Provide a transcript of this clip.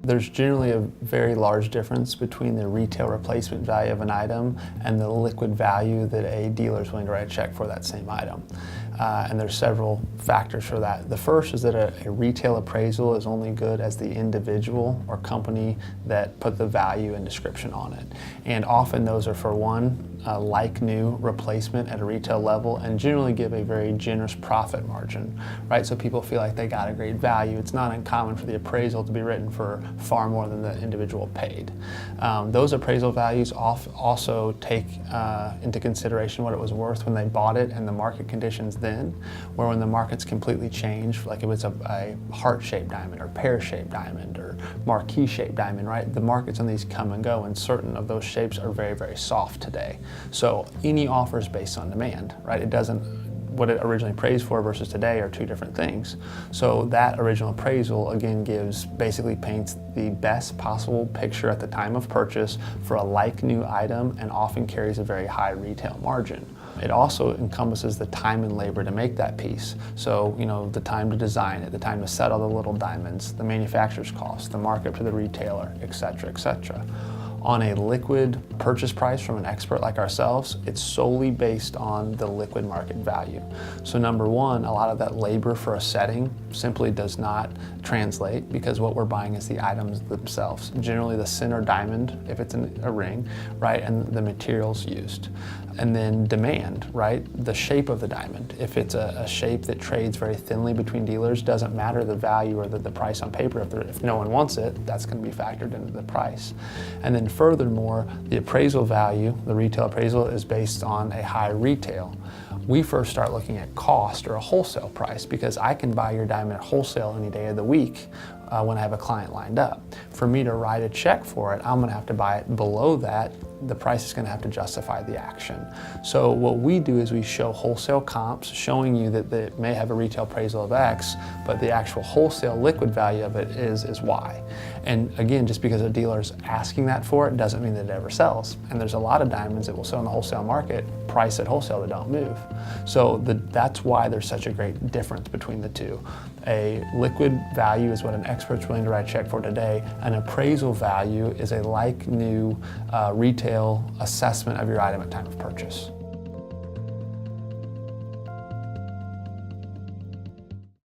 There's generally a very large difference between the retail replacement value of an item and the liquid value that a dealer is willing to write a check for that same item. And there's several factors for that. The first is that a retail appraisal is only good as the individual or company that put the value and description on it. And often those are for one, like new replacement at a retail level, and generally give a very generous profit margin, right? So people feel like they got a great value. It's not uncommon for the appraisal to be written for far more than the individual paid. Those appraisal values also take into consideration what it was worth when they bought it and the market conditions then, where when the market's completely changed, like if it's a heart-shaped diamond or pear-shaped diamond or marquee-shaped diamond, right? The markets on these come and go, and certain of those shapes are very, very soft today. So any offer is based on demand, right? It doesn't, what it originally appraised for versus today are two different things. So that original appraisal again basically paints the best possible picture at the time of purchase for a like new item, and often carries a very high retail margin. It also encompasses the time and labor to make that piece. So, the time to design it, the time to set all the little diamonds, the manufacturer's cost, the markup to the retailer, et cetera, et cetera. On a liquid purchase price from an expert like ourselves, it's solely based on the liquid market value. So number one, a lot of that labor for a setting simply does not translate, because what we're buying is the items themselves. Generally the center diamond, if it's a ring, right, and the materials used. And then demand, right, the shape of the diamond. If it's a shape that trades very thinly between dealers, doesn't matter the value or the price on paper. If no one wants it, that's going to be factored into the price. And then furthermore, the appraisal value, the retail appraisal, is based on a high retail. We first start looking at cost or a wholesale price, because I can buy your diamond at wholesale any day of the week when I have a client lined up. For me to write a check for it, I'm going to have to buy it below that. The price is going to have to justify the action. So what we do is we show wholesale comps showing you that it may have a retail appraisal of X, but the actual wholesale liquid value of it is Y. And again, just because a dealer's asking that for it doesn't mean that it ever sells. And there's a lot of diamonds that will sell in the wholesale market, price at wholesale, that don't move. So that's why there's such a great difference between the two. A liquid value is what an expert's willing to write a check for today. An appraisal value is a like new retail assessment of your item at time of purchase.